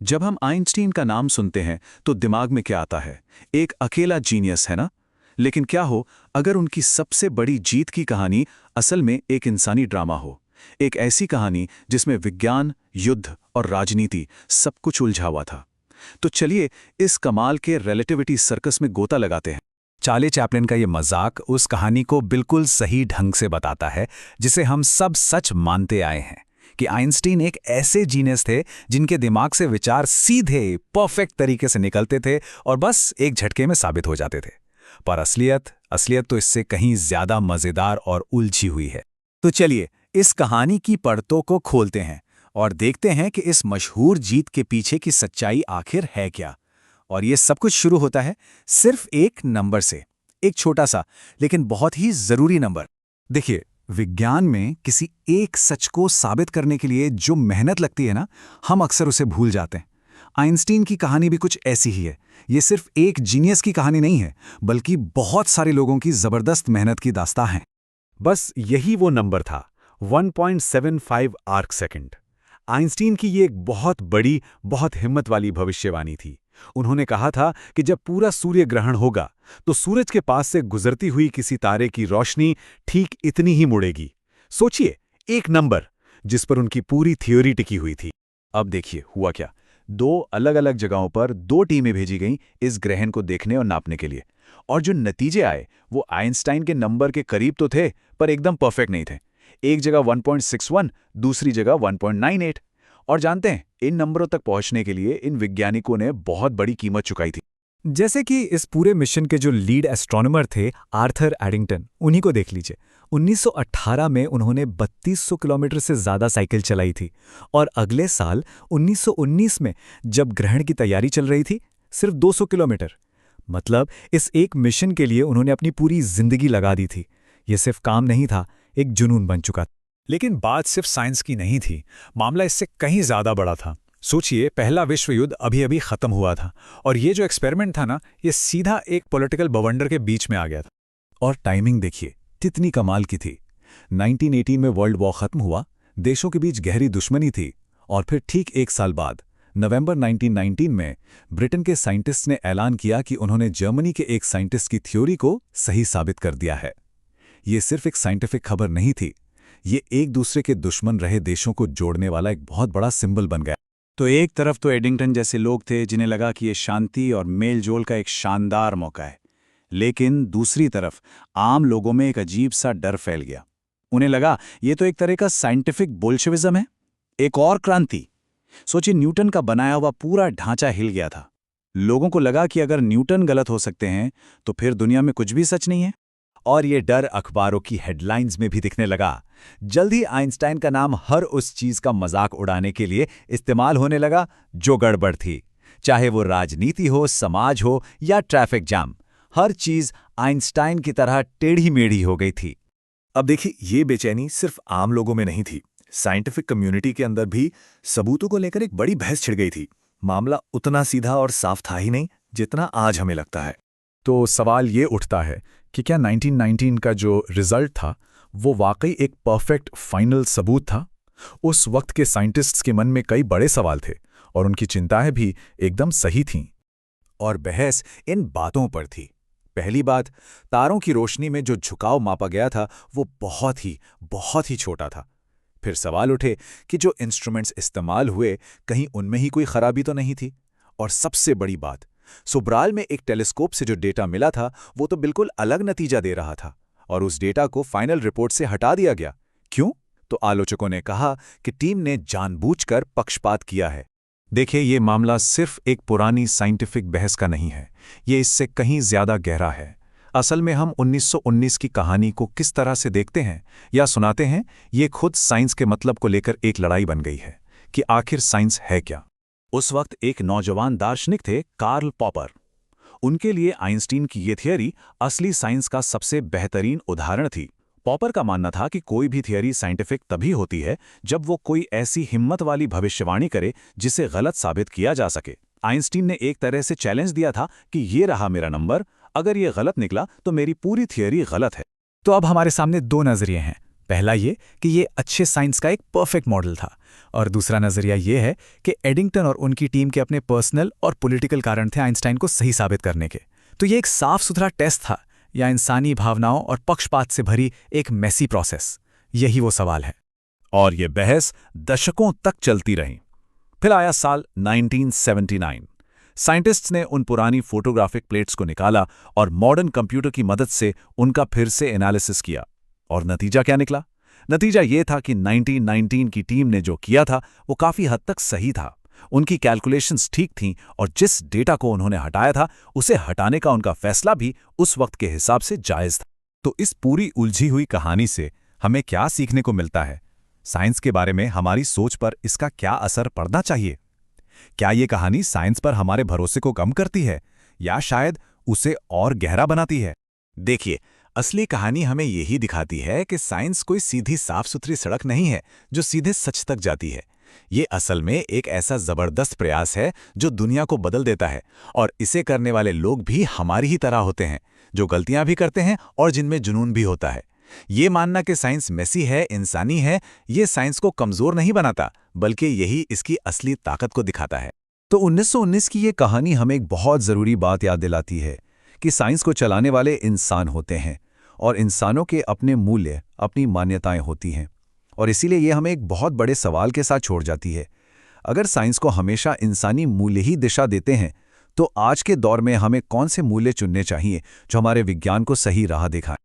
जब हम आइंस्टीन का नाम सुनते हैं तो दिमाग में क्या आता है? एक अकेला जीनियस, है ना? लेकिन क्या हो अगर उनकी सबसे बड़ी जीत की कहानी असल में एक इंसानी ड्रामा हो? एक ऐसी कहानी जिसमें विज्ञान, युद्ध और राजनीति सब कुछ उलझा हुआ था। तो चलिए इस कमाल के रिलेटिविटी सर्कस में गोता लगाते हैं। चार्ली चैपलिन का ये मजाक उस कहानी को बिल्कुल सही ढंग से बताता है जिसे हम सब सच मानते आए हैं कि आइंस्टीन एक ऐसे जीनियस थे जिनके दिमाग से विचार सीधे परफेक्ट तरीके से निकलते थे और बस एक झटके में साबित हो जाते थे। पर असलियत तो इससे कहीं ज्यादा मजेदार और उलझी हुई है। तो चलिए इस कहानी की परतों को खोलते हैं और देखते हैं कि इस मशहूर जीत के पीछे की सच्चाई आखिर है क्या। और ये सब कुछ शुरू होता है सिर्फ एक नंबर से, एक छोटा सा लेकिन बहुत ही जरूरी नंबर। देखिए, विज्ञान में किसी एक सच को साबित करने के लिए जो मेहनत लगती है ना, हम अक्सर उसे भूल जाते हैं। आइंस्टीन की कहानी भी कुछ ऐसी ही है। ये सिर्फ एक जीनियस की कहानी नहीं है, बल्कि बहुत सारे लोगों की जबरदस्त मेहनत की दास्तां है। बस यही वो नंबर था, 1.75 आर्क सेकंड। आइंस्टीन की ये एक बहुत बड़ी, बहुत हिम्मत वाली भविष्यवाणी थी। उन्होंने कहा था कि जब पूरा सूर्य ग्रहण होगा तो सूरज के पास से गुजरती हुई किसी तारे की रोशनी ठीक इतनी ही मुड़ेगी। सोचिए, एक नंबर जिस पर उनकी पूरी थ्योरी टिकी हुई थी। अब देखिए हुआ क्या। दो अलग अलग जगहों पर दो टीमें भेजी गईं इस ग्रहण को देखने और नापने के लिए, और जो नतीजे आए वो आइंस्टाइन के नंबर के करीब तो थे पर एकदम परफेक्ट नहीं थे। एक जगह 1.61, दूसरी जगह 1.98। और जानते हैं, इन नंबरों तक पहुंचने के लिए इन वैज्ञानिकों ने बहुत बड़ी कीमत चुकाई थी। जैसे कि इस पूरे मिशन के जो लीड एस्ट्रोनॉमर थे, आर्थर एडिंगटन, उन्हीं को देख लीजिए। 1918 में उन्होंने 3200 किलोमीटर से ज़्यादा साइकिल चलाई थी, और अगले साल 1919 में जब ग्रहण की तैयारी चल रही थी, सिर्फ 200 किलोमीटर। मतलब इस एक मिशन के लिए उन्होंने अपनी पूरी जिंदगी लगा दी थी। ये सिर्फ काम नहीं था, एक जुनून बन चुका था। लेकिन बात सिर्फ साइंस की नहीं थी, मामला इससे कहीं ज्यादा बड़ा था। सोचिए, पहला विश्व युद्ध अभी अभी खत्म हुआ था और ये जो एक्सपेरिमेंट था ना, ये सीधा एक पॉलिटिकल बवंडर के बीच में आ गया था। और टाइमिंग देखिए कितनी कमाल की थी। 1918 में वर्ल्ड वॉर खत्म हुआ, देशों के बीच गहरी दुश्मनी थी, और फिर ठीक एक साल बाद नवंबर 1919 में ब्रिटेन के साइंटिस्ट ने ऐलान किया कि उन्होंने जर्मनी के एक साइंटिस्ट की थ्योरी को सही साबित कर दिया है। ये सिर्फ एक साइंटिफिक खबर नहीं थी, ये एक दूसरे के दुश्मन रहे देशों को जोड़ने वाला एक बहुत बड़ा सिंबल बन गया। तो एक तरफ तो एडिंगटन जैसे लोग थे जिन्हें लगा कि ये शांति और मेलजोल का एक शानदार मौका है, लेकिन दूसरी तरफ आम लोगों में एक अजीब सा डर फैल गया। उन्हें लगा ये तो एक तरह का साइंटिफिक बोल्शेविज्म है, एक और क्रांति। सोचिए, न्यूटन का बनाया हुआ पूरा ढांचा हिल गया था। लोगों को लगा कि अगर न्यूटन गलत हो सकते हैं तो फिर दुनिया में कुछ भी सच नहीं है। और ये डर अखबारों की हेडलाइंस में भी दिखने लगा। जल्द ही आइंस्टाइन का नाम हर उस चीज का मजाक उड़ाने के लिए इस्तेमाल होने लगा जो गड़बड़ थी, चाहे वो राजनीति हो, समाज हो या ट्रैफिक जाम। हर चीज आइंस्टाइन की तरह टेढ़ी मेढ़ी हो गई थी। अब देखिए, ये बेचैनी सिर्फ आम लोगों में नहीं थी, साइंटिफिक कम्युनिटी के अंदर भी सबूतों को लेकर एक बड़ी बहस छिड़ गई थी। मामला उतना सीधा और साफ था ही नहीं जितना आज हमें लगता है। तो सवाल ये उठता है कि क्या 1919 का जो रिजल्ट था वो वाकई एक परफेक्ट फाइनल सबूत था? उस वक्त के साइंटिस्ट्स के मन में कई बड़े सवाल थे और उनकी चिंताएं भी एकदम सही थीं। और बहस इन बातों पर थी। पहली बात, तारों की रोशनी में जो झुकाव मापा गया था वो बहुत ही छोटा था। फिर सवाल उठे कि जो इंस्ट्रूमेंट्स इस्तेमाल हुए, कहीं उनमें ही कोई खराबी तो नहीं थी? और सबसे बड़ी बात, सोब्राल में एक टेलीस्कोप से जो डेटा मिला था वो तो बिल्कुल अलग नतीजा दे रहा था, और उस डेटा को फाइनल रिपोर्ट से हटा दिया गया। क्यों? तो आलोचकों ने कहा कि टीम ने जानबूझकर पक्षपात किया है। देखिए, ये मामला सिर्फ एक पुरानी साइंटिफिक बहस का नहीं है, ये इससे कहीं ज्यादा गहरा है। असल में हम 1919 की कहानी को किस तरह से देखते हैं या सुनाते हैं, ये खुद साइंस के मतलब को लेकर एक लड़ाई बन गई है कि आखिर साइंस है क्या। उस वक्त एक नौजवान दार्शनिक थे, कार्ल पॉपर। उनके लिए आइंस्टीन की ये थियरी असली साइंस का सबसे बेहतरीन उदाहरण थी। पॉपर का मानना था कि कोई भी थियरी साइंटिफिक तभी होती है जब वो कोई ऐसी हिम्मत वाली भविष्यवाणी करे जिसे गलत साबित किया जा सके। आइंस्टीन ने एक तरह से चैलेंज दिया था कि ये रहा मेरा नंबर, अगर ये गलत निकला तो मेरी पूरी थियरी गलत है। तो अब हमारे सामने दो नजरिए हैं। पहला ये कि ये अच्छे साइंस का एक परफेक्ट मॉडल था, और दूसरा नज़रिया ये है कि एडिंगटन और उनकी टीम के अपने पर्सनल और पॉलिटिकल कारण थे आइंस्टाइन को सही साबित करने के। तो ये एक साफ सुथरा टेस्ट था या इंसानी भावनाओं और पक्षपात से भरी एक मेसी प्रोसेस? यही वो सवाल है। और ये बहस दशकों तक चलती रही। फिर आया साल 1979। साइंटिस्ट्स ने उन पुरानी फोटोग्राफिक प्लेट्स को निकाला और मॉडर्न कंप्यूटर की मदद से उनका फिर से एनालिसिस किया। और नतीजा क्या निकला? नतीजा ये था कि 1919 की टीम ने जो किया था वो काफी हद तक सही था। उनकी कैलकुलेशंस ठीक थीं और जिस डेटा को उन्होंने हटाया था उसे हटाने का उनका फैसला भी उस वक्त के हिसाब से जायज था। तो इस पूरी उलझी हुई कहानी से हमें क्या सीखने को मिलता है? साइंस के बारे में हमारी सोच पर इसका क्या असर पड़ना चाहिए? क्या ये कहानी साइंस पर हमारे भरोसे को कम करती है या शायद उसे और गहरा बनाती है? देखिए, असली कहानी हमें यही दिखाती है कि साइंस कोई सीधी साफ सुथरी सड़क नहीं है जो सीधे सच तक जाती है। ये असल में एक ऐसा जबरदस्त प्रयास है जो दुनिया को बदल देता है, और इसे करने वाले लोग भी हमारी ही तरह होते हैं, जो गलतियां भी करते हैं और जिनमें जुनून भी होता है। ये मानना कि साइंस मेसी है, इंसानी है, ये साइंस को कमजोर नहीं बनाता, बल्कि यही इसकी असली ताकत को दिखाता है। तो 1919 की ये कहानी हमें एक बहुत ज़रूरी बात याद दिलाती है कि साइंस को चलाने वाले इंसान होते हैं और इंसानों के अपने मूल्य, अपनी मान्यताएं होती हैं, और इसीलिए ये हमें एक बहुत बड़े सवाल के साथ छोड़ जाती है। अगर साइंस को हमेशा इंसानी मूल्य ही दिशा देते हैं, तो आज के दौर में हमें कौन से मूल्य चुनने चाहिए जो हमारे विज्ञान को सही राह दिखाएं?